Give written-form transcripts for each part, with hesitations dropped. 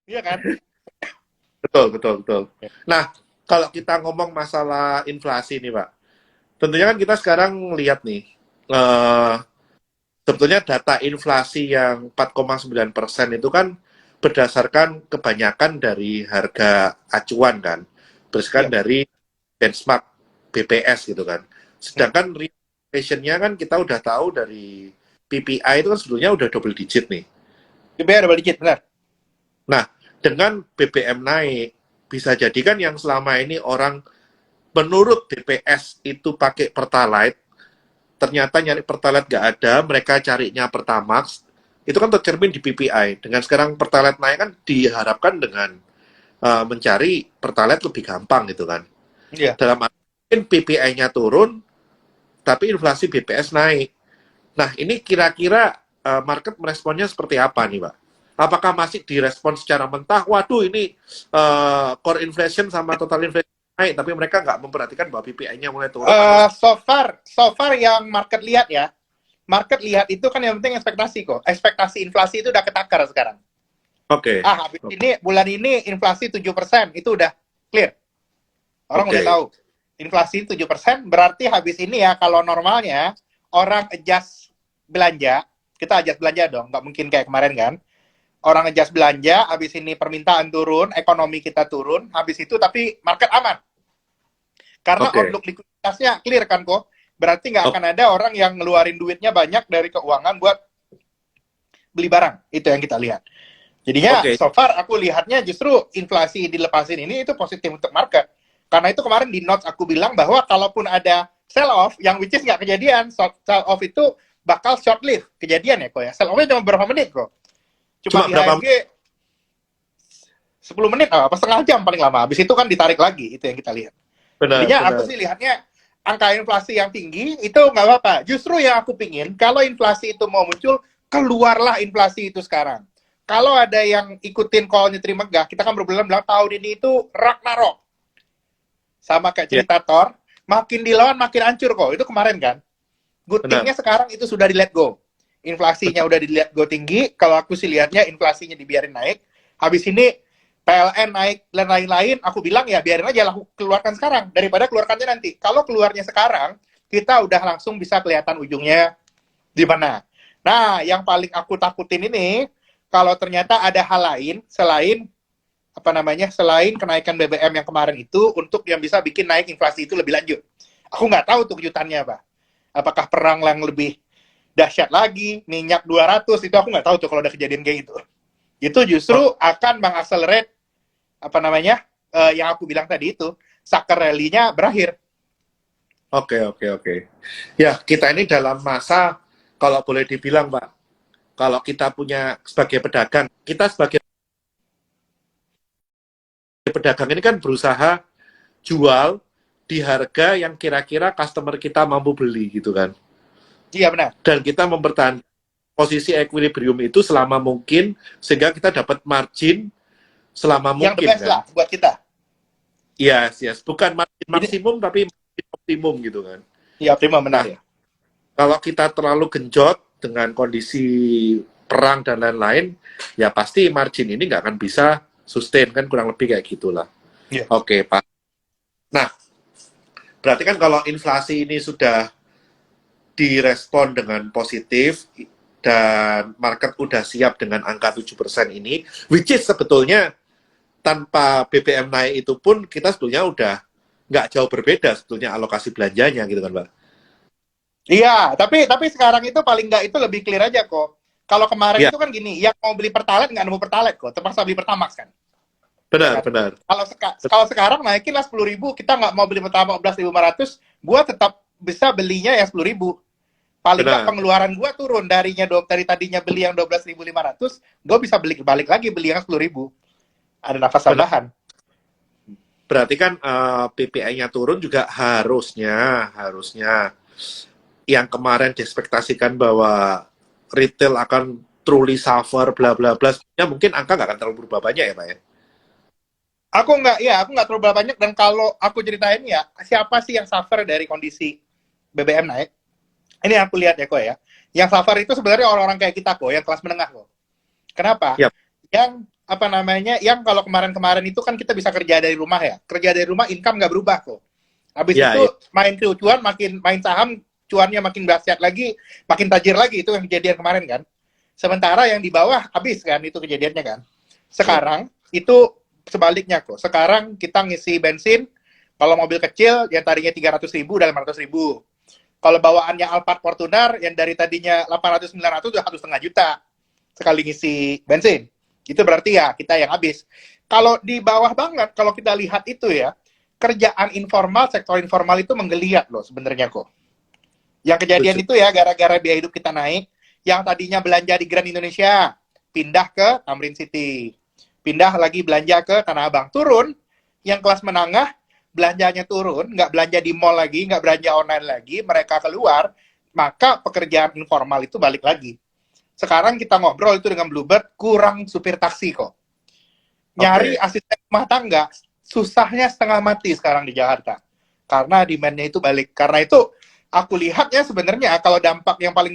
Iya kan? Betul, betul, betul. Nah, kalau kita ngomong masalah inflasi nih, Pak, tentunya kan kita sekarang lihat nih, eh, sebetulnya data inflasi yang 4,9% itu kan berdasarkan kebanyakan dari harga acuan kan, berdasarkan Iya. dari benchmark BPS gitu kan. Hmm. Sedangkan inflation-nya kan kita udah tahu dari PPI itu kan sebetulnya udah double digit nih. DPR double digit, benar. Nah, dengan BBM naik, bisa jadi kan yang selama ini orang menurut DPS itu pakai Pertalite, ternyata nyari Pertalite nggak ada, mereka carinya Pertamax, itu kan tercermin di PPI. Dengan sekarang Pertalite naik kan diharapkan dengan mencari Pertalite lebih gampang gitu kan. Iya. Dalam arti mungkin PPI-nya turun, tapi inflasi BPS naik. Nah, ini kira-kira market meresponnya seperti apa nih, Pak? Apakah masih direspon secara mentah? Waduh, ini core inflation sama total inflation naik, tapi mereka nggak memperhatikan bahwa PPI-nya mulai turun atau So far yang market lihat ya, market lihat itu kan yang penting ekspektasi kok. Ekspektasi inflasi itu udah ketakar sekarang. oke, Habis ini bulan ini inflasi 7%, itu udah clear. Orang udah oke, tahu. Inflasi 7% berarti habis ini ya kalau normalnya orang adjust belanja, kita adjust belanja dong, nggak mungkin kayak kemarin kan. Orang adjust belanja, habis ini permintaan turun, ekonomi kita turun, habis itu tapi market aman. Karena oke, outlook likuiditasnya clear kan kok. Berarti nggak oke, akan ada orang yang ngeluarin duitnya banyak dari keuangan buat beli barang. Itu yang kita lihat. Jadinya oke. so far aku lihatnya justru inflasi dilepasin ini itu positif untuk market. Karena itu kemarin di notes aku bilang bahwa kalaupun ada sell off yang which is nggak kejadian, sell off itu bakal short live kejadian ya kok ya. Sell offnya cuma berapa menit kok. Cuma Cuma berapa? IHSG 10 menit apa setengah jam paling lama. Habis itu kan ditarik lagi, itu yang kita lihat. Benar, Jadinya aku benar. sih lihatnya angka inflasi yang tinggi itu nggak apa-apa. Justru yang aku pingin kalau inflasi itu mau muncul, keluarlah inflasi itu sekarang. Kalau ada yang ikutin call nyetri megah, kita kan berbulan-bulan tahun ini itu Ragnarok. Sama kayak Ya, cerita Thor, makin dilawan makin hancur kok. Itu kemarin kan. Good benar. thing-nya sekarang itu sudah di let go. Inflasinya Betul. udah di let go tinggi, kalau aku sih lihatnya inflasinya dibiarin naik. Habis ini PLN naik dan lain-lain, aku bilang ya biarin aja lah keluarkan sekarang daripada keluarkannya nanti. Kalau keluarnya sekarang, kita udah langsung bisa kelihatan ujungnya di mana. Nah, yang paling aku takutin ini kalau ternyata ada hal lain selain apa namanya selain kenaikan BBM yang kemarin itu untuk yang bisa bikin naik inflasi itu lebih lanjut. Aku nggak tahu tuh kejutannya apa. Apakah perang yang lebih dahsyat lagi, minyak 200 itu aku nggak tahu tuh kalau ada kejadian kayak gitu. Itu justru Oh, akan mengakselerate apa namanya yang aku bilang tadi itu sucker rally-nya berakhir. oke, oke, oke. Ya, kita ini dalam masa, kalau boleh dibilang, Pak, kalau kita punya sebagai pedagang, kita sebagai pedagang ini kan berusaha jual di harga yang kira-kira customer kita mampu beli gitu kan. Iya benar. Dan kita mempertahankan posisi equilibrium itu selama mungkin sehingga kita dapat margin selama Yang the mungkin best kan. lah buat kita. Yes, yes. Bukan margin Jadi maksimum tapi margin optimum gitu kan. iya prima benar Nah, ya. kalau kita terlalu genjot dengan kondisi perang dan lain-lain, ya pasti margin ini nggak akan bisa sustain kan kurang lebih kayak gitulah. Iya. Oke, Pak. Nah, berarti kan kalau inflasi ini sudah direspon dengan positif dan market udah siap dengan angka 7% ini, which is sebetulnya tanpa BBM naik itu pun kita sebetulnya udah nggak jauh berbeda sebetulnya alokasi belanjanya gitu kan, Pak. Iya, tapi sekarang itu paling nggak itu lebih clear aja kok. Kalau kemarin Ya, itu kan gini, yang mau beli pertalite nggak nemu pertalite kok, terpaksa beli pertamax kan, ya benar, kan? benar. Kalau sekarang naikin lah 10.000, kita nggak mau beli pertamax 14.500, gua tetap bisa belinya ya 10.000. Paling nggak Benar. pengeluaran gua turun dari tadinya beli yang 12.500, gua bisa balik lagi beli yang 10.000. Ada nafas Benar. tambahan. Berarti kan PPI-nya turun juga harusnya yang kemarin diekspektasikan bahwa retail akan truly suffer bla bla bla, ya mungkin angka nggak akan terlalu berubah banyak ya, Pak ya. Aku nggak terlalu banyak dan kalau aku ceritain ya, siapa sih yang suffer dari kondisi BBM naik? Ini yang aku lihat ya kok ya. Yang suffer itu sebenarnya orang-orang kayak kita kok, yang kelas menengah kok. Kenapa? Ya, Yang apa namanya, yang kalau kemarin-kemarin itu kan kita bisa kerja dari rumah ya. Kerja dari rumah income nggak berubah kok. Habis Ya, itu ya. main cuan, makin main saham, cuannya makin dahsyat lagi, makin tajir lagi, itu yang kejadian kemarin kan. Sementara yang di bawah habis kan, itu kejadiannya kan. Sekarang itu sebaliknya kok. Sekarang kita ngisi bensin, kalau mobil kecil yang tadinya 300.000 udah 500.000. Kalau bawaannya Alphard Fortuner yang dari tadinya 800-900 udah 1,5 juta sekali ngisi bensin. Itu berarti ya kita yang habis. Kalau di bawah banget, kalau kita lihat itu ya, kerjaan informal, sektor informal itu menggeliat loh sebenarnya kok. Yang kejadian Setuju. itu ya gara-gara biaya hidup kita naik, yang tadinya belanja di Grand Indonesia, pindah ke Tamrin City. Pindah lagi belanja ke Tanah Abang. Turun, yang kelas menengah, belanjanya turun, nggak belanja di mall lagi, nggak belanja online lagi, mereka keluar, maka pekerjaan informal itu balik lagi. Sekarang kita ngobrol itu dengan Bluebird, kurang supir taksi kok. Nyari Oke. asisten rumah tangga, susahnya setengah mati sekarang di Jakarta. Karena demand-nya itu balik. Karena itu, aku lihatnya sebenarnya kalau dampak yang paling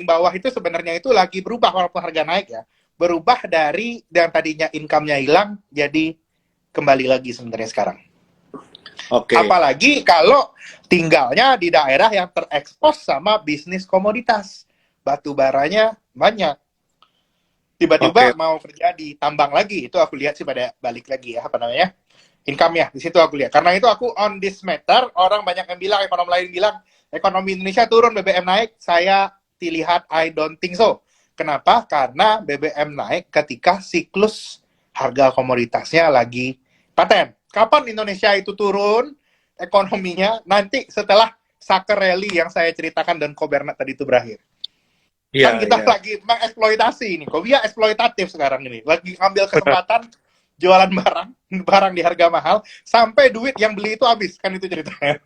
bawah itu sebenarnya itu lagi berubah walaupun harga naik ya. Berubah dari yang tadinya income-nya hilang, jadi kembali lagi sebenarnya sekarang. Oke. Apalagi kalau tinggalnya di daerah yang terekspos sama bisnis komoditas. Batu baranya banyak. Tiba-tiba Oke. mau kerja di tambang lagi, itu aku lihat sih pada balik lagi ya, apa namanya, income ya, di situ aku lihat. Karena itu aku on this matter, orang banyak yang bilang, ekonom lain bilang, ekonomi Indonesia turun, BBM naik, saya lihat I don't think so. Kenapa? Karena BBM naik ketika siklus harga komoditasnya lagi paten. Kapan Indonesia itu turun ekonominya? Nanti setelah Saker Rally yang saya ceritakan dan Kobernet tadi itu berakhir. Kan Iya, kita iya. lagi mengeksploitasi ini. Kok dia eksploitatif sekarang ini. Lagi ngambil Benar, kesempatan jualan barang di harga mahal sampai duit yang beli itu habis. Kan itu ceritanya.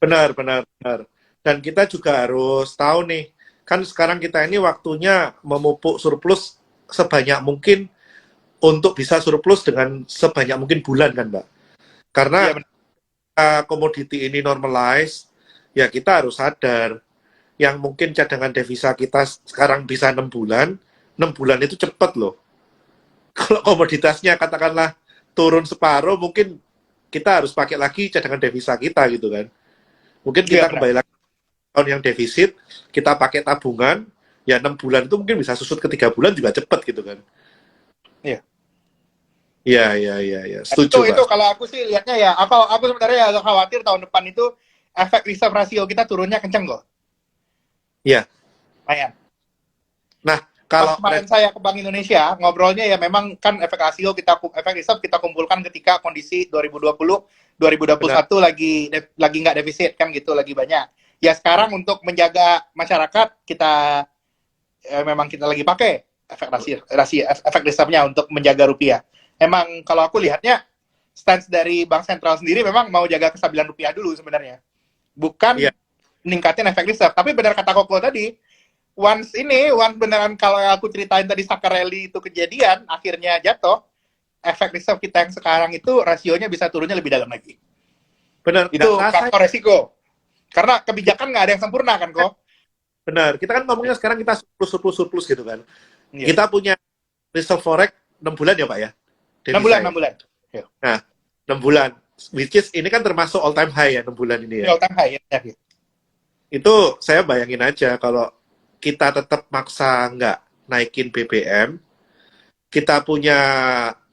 benar, benar, benar. Dan kita juga harus tahu nih, kan sekarang kita ini waktunya memupuk surplus sebanyak mungkin untuk bisa surplus dengan sebanyak mungkin bulan kan, Mbak? Karena Iya benar. komoditi ini normalize, ya kita harus sadar yang mungkin cadangan devisa kita sekarang bisa 6 bulan, 6 bulan itu cepat loh. Kalau komoditasnya katakanlah turun separuh, mungkin kita harus pakai lagi cadangan devisa kita gitu kan. Mungkin Iya kita benar. kembali lagi tahun yang defisit, kita pakai tabungan, ya 6 bulan itu mungkin bisa susut ke 3 bulan juga cepat gitu kan. Iya. Iya, iya, iya, ya. Nah, Setuju, Mbak. itu kalau aku sih lihatnya ya, aku sebenarnya agak khawatir tahun depan itu efek reserve rasio kita turunnya kenceng kok. Iya. Lumayan. Nah, Pas kalau kemarin saya ke Bank Indonesia, ngobrolnya ya memang kan efek rasio efek reserve kita kumpulkan ketika kondisi 2020, benar, 2021 lagi nggak defisit kan gitu, lagi banyak. Ya sekarang untuk menjaga masyarakat kita memang kita lagi pakai efek reserve-nya untuk menjaga rupiah. Emang kalau aku lihatnya stance dari Bank Sentral sendiri memang mau jaga kestabilan rupiah dulu sebenarnya. Bukan iya, meningkatin efek reserve. Tapi benar kata Koko tadi, once beneran kalau aku ceritain tadi Sakareli itu kejadian, akhirnya jatuh, efek reserve kita yang sekarang itu rasionya bisa turunnya lebih dalam lagi. benar. Dan Itu rasanya faktor resiko. Karena kebijakan nggak ada yang sempurna kan kok. benar. Kita kan ngomongnya sekarang kita surplus, surplus, surplus gitu kan. Iya. Kita punya reserve forex 6 bulan ya, Pak ya? 6 Devisa bulan, ya. 6 bulan. Iya. Nah, 6 bulan. Which is ini kan termasuk all time high ya 6 bulan ini Ini ya. all time high ya. Itu saya bayangin aja kalau kita tetap maksa nggak naikin BBM, kita punya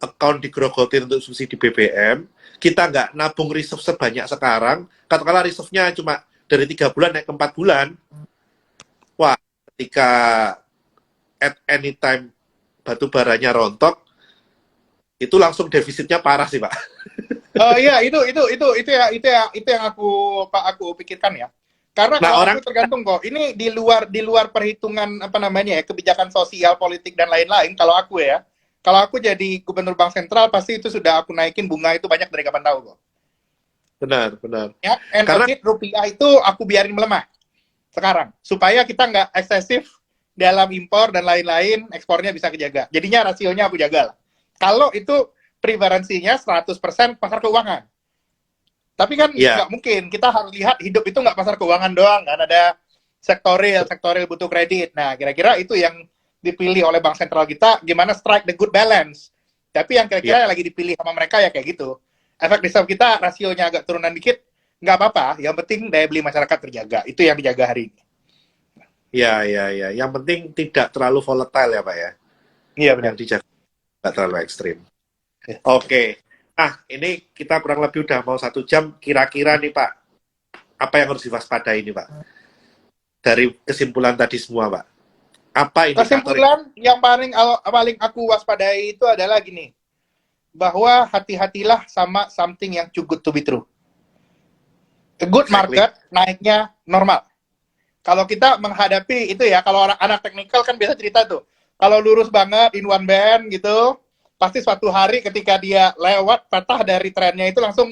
account digerogotin untuk subsidi BBM, kita nggak nabung reserve sebanyak sekarang, katakanlah reserve-nya cuma dari 3 bulan naik ke 4 bulan, wah, ketika at any time batu baranya rontok, itu langsung defisitnya parah sih, Pak. Oh iya, itu yang aku pikirkan ya. Karena Nah, kalau orang aku tergantung kok. Ini di luar perhitungan apa namanya ya, kebijakan sosial, politik dan lain-lain. Kalau aku ya, kalau aku jadi gubernur bank sentral pasti itu sudah aku naikin bunga itu banyak dari kapan tahu kok. benar, benar. Ya, and Karena again rupiah itu aku biarin melemah sekarang supaya kita nggak eksesif dalam impor dan lain-lain, ekspornya bisa kejaga. Jadinya rasionya aku jaga lah. Kalau itu preferensinya 100% pasar keuangan. Tapi kan ya, nggak mungkin, kita harus lihat hidup itu nggak pasar keuangan doang kan, ada sektoril butuh kredit. Nah, kira-kira itu yang dipilih oleh bank sentral kita, gimana strike the good balance. Tapi yang kira-kira yang lagi dipilih sama mereka ya kayak gitu. Efek reserve kita rasionya agak turunan dikit, nggak apa-apa. Yang penting daya beli masyarakat terjaga. Itu yang dijaga hari ini. Ya, ya, ya. Yang penting tidak terlalu volatile ya Pak ya. Iya benar. Yang dijaga tidak terlalu ekstrim. Ya. Oke. Nah, ini kita kurang lebih udah mau 1 jam. Kira-kira nih Pak, apa yang harus diwaspadai ini Pak? Dari kesimpulan tadi semua Pak. Apa indikator? Kesimpulan yang paling aku waspadai itu adalah gini, bahwa hati-hatilah sama something yang too good to be true. A good market naiknya normal. Kalau kita menghadapi itu ya, kalau anak teknikal kan biasa cerita tuh, kalau lurus banget in one band gitu, pasti suatu hari ketika dia lewat patah dari trennya itu langsung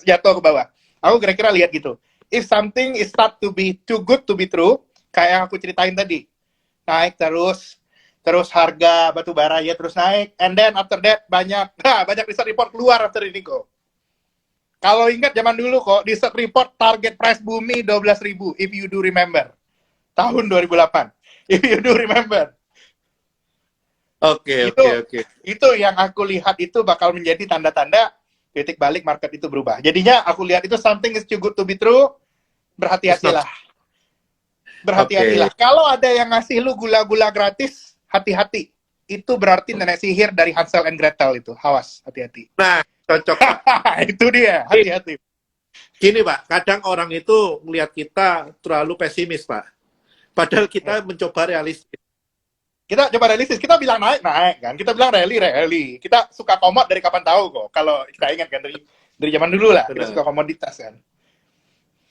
jatuh ke bawah. Aku kira-kira lihat gitu. If something is start to be too good to be true, kayak yang aku ceritain tadi, naik terus harga batu bara ya terus naik, and then after that banyak riset report keluar after ini kok. Kalau ingat zaman dulu kok, riset report target price bumi 12.000, if you do remember. Tahun 2008. If you do remember. Oke. Itu yang aku lihat itu bakal menjadi tanda-tanda titik balik market itu berubah. Jadinya aku lihat itu something is too good to be true, berhati-hatilah. Berhati-hatilah. Kalau ada yang ngasih lu gula-gula gratis, hati-hati. Itu berarti nenek sihir dari Hansel and Gretel itu. Awas, hati-hati. Nah, cocok. Itu dia, hati-hati. Gini Pak, kadang orang itu melihat kita terlalu pesimis Pak. Padahal kita mencoba realistis. Kita coba realistis, kita bilang naik kan, kita bilang rally. Kita suka komod dari kapan tahu kok. Kalau kita ingat kan dari zaman dulu lah, kita suka komoditas kan.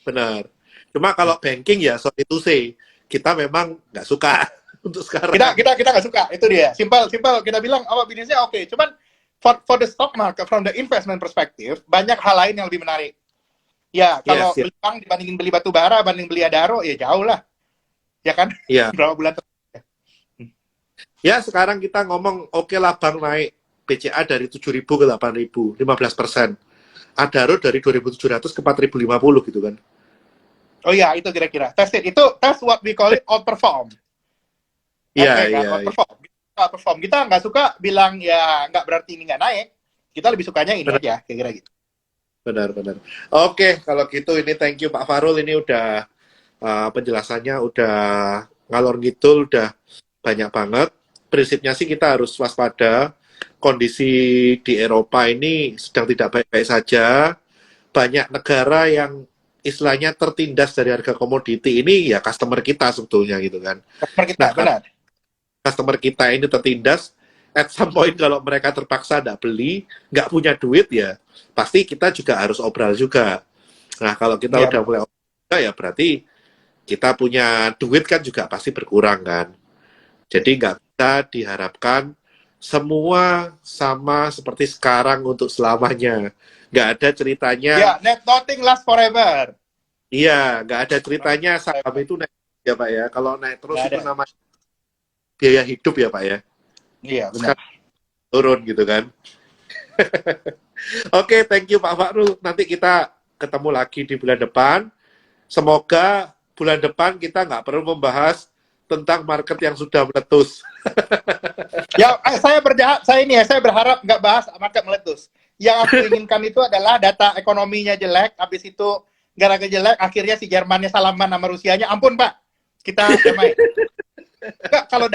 Benar. Cuma kalau banking ya sorry to say, kita memang nggak suka untuk sekarang. Kita nggak suka, itu dia. Simple. Kita bilang apa bisnisnya oke. Cuman for the stock market from the investment perspective, banyak hal lain yang lebih menarik. Ya, kalau beli bank dibandingin beli batu bara, banding beli Adaro, ya jauh lah. Ya kan? Iya. Berapa bulan Ya, sekarang kita ngomong oke lah bank naik BCA dari 7.000 ke 8.000, 15%. Adaro dari 2.700 ke 4.050 gitu kan. Oh iya, itu kira-kira. That's what we call it outperform. Iya. Outperform. Kita nggak suka bilang ya nggak berarti ini nggak naik. Kita lebih sukanya ini aja, kira-kira gitu. Benar. Oke, kalau gitu ini thank you Pak Farul, ini udah penjelasannya udah ngalor ngidul, udah banyak banget. Prinsipnya sih kita harus waspada. Kondisi di Eropa ini sedang tidak baik-baik saja. Banyak negara yang istilahnya tertindas dari harga komoditi ini ya customer kita sebetulnya gitu kan. Customer kita, benar. Customer kita ini tertindas, at some point kalau mereka terpaksa nggak beli, nggak punya duit ya, pasti kita juga harus obral juga. Nah kalau kita udah mulai obral ya berarti kita punya duit kan juga pasti berkurang kan. Jadi nggak bisa diharapkan semua sama seperti sekarang untuk selamanya. Nggak ada ceritanya. Ya, nothing lasts forever. Iya, nggak ada ceritanya saham itu naik ya Pak ya. Kalau naik terus itu namanya biaya hidup ya Pak ya. Iya, benar. Turun gitu kan. Oke, thank you Pak Farul. Nanti kita ketemu lagi di bulan depan. Semoga bulan depan kita nggak perlu membahas tentang market yang sudah meletus. Ya, saya berharap nggak bahas market meletus. Yang aku inginkan itu adalah data ekonominya jelek, habis itu gara-gara jelek, akhirnya si Jermannya salaman sama Rusianya. Ampun Pak, kita damai. Enggak, kalau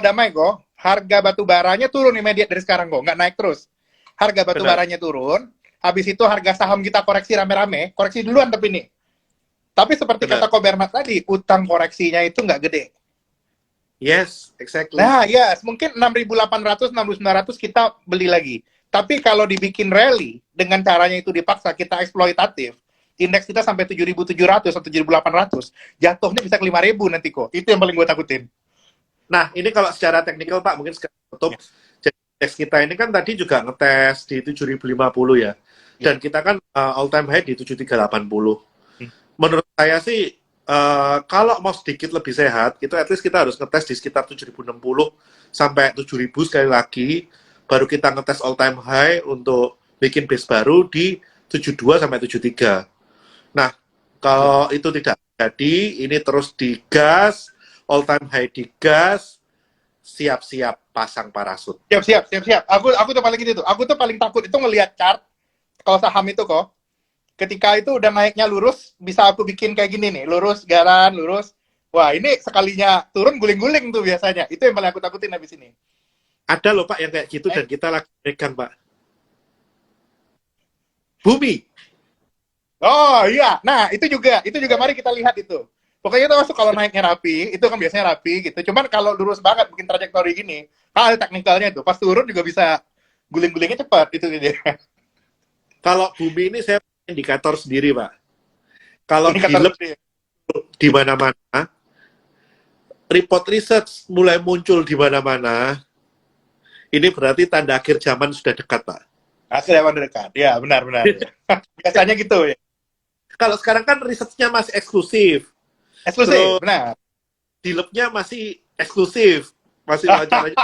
damai kok, harga batu baranya turun immediate dari sekarang kok, nggak naik terus. Harga batu baranya turun, habis itu harga saham kita koreksi rame-rame, koreksi duluan tapi nih. Tapi seperti kata Ko Bernard tadi, utang koreksinya itu nggak gede. Yes, exactly. Nah, yes, mungkin 6.800, 6.900 kita beli lagi. Tapi kalau dibikin rally, dengan caranya itu dipaksa, kita eksploitatif, indeks kita sampai 7.700 atau 7.800, jatuhnya bisa ke 5.000 nanti kok. Itu yang paling gue takutin. Nah, ini kalau secara teknikal Pak, mungkin sekarang tutup. Jadi indeks kita ini kan tadi juga ngetes di 7.050 ya. Dan kita kan all time high di 7.380. Menurut saya sih, kalau mau sedikit lebih sehat, itu at least kita harus ngetes di sekitar 7.060 sampai 7.000 sekali lagi, baru kita ngetes all time high untuk bikin base baru di 72 sampai 73. Nah, kalau itu tidak jadi, ini terus digas, all time high digas, siap-siap pasang parasut. Siap. Aku tuh paling gitu tuh. Aku tuh paling takut itu ngelihat chart kalau saham itu kok. Ketika itu udah naiknya lurus, bisa aku bikin kayak gini nih, lurus, garan, lurus. Wah, ini sekalinya turun guling-guling tuh biasanya. Itu yang paling aku takutin habis ini. Ada loh Pak yang kayak gitu dan kita lagi pegang Pak. Bumi. Oh iya, nah itu juga mari kita lihat itu. Pokoknya itu masuk kalau naiknya rapi, itu kan biasanya rapi gitu. Cuman kalau lurus banget bikin trajektori gini, ada teknikalnya tuh. Pas turun juga bisa guling-gulingnya cepat itu dia. Kalau bumi ini saya punya indikator sendiri Pak. Kalau Indikator gilep sendiri. di mana-mana, report research mulai muncul di mana-mana, ini berarti tanda akhir zaman sudah dekat Pak. Hasil yang dekat. Ya, benar. Biasanya gitu ya. Kalau sekarang kan risetnya masih eksklusif. Eksklusif, Terus benar. dilebnya masih eksklusif. Masih wajar.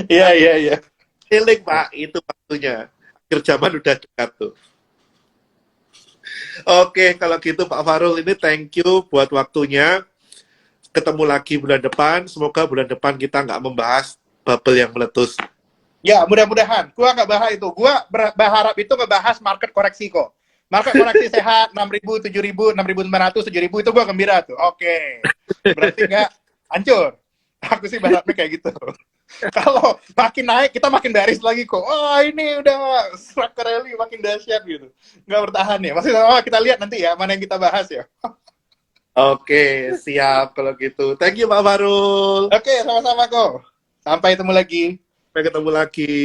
Iya. Healing Pak, itu waktunya. Akhir zaman udah dekat tuh. Oke, kalau gitu Pak Farul ini thank you buat waktunya. Ketemu lagi bulan depan. Semoga bulan depan kita nggak membahas bubble yang meletus. Ya, mudah-mudahan. Gua nggak bahas itu. Gua berharap itu ngebahas market koreksi kok. Market koreksi sehat, 6.000, 7.000, 6.900, 7.000 itu gua gembira tuh. Oke. Berarti nggak hancur. Aku sih berharapnya kayak gitu. Kalau makin naik, kita makin bearish lagi kok. Oh, ini udah striker rally makin dahsyat gitu. Nggak bertahan ya. Maksudnya kita lihat nanti ya, mana yang kita bahas ya. Oke, siap kalau gitu. Thank you Pak Farul. Oke, sama-sama kok. Sampai ketemu lagi. Sampai ketemu lagi.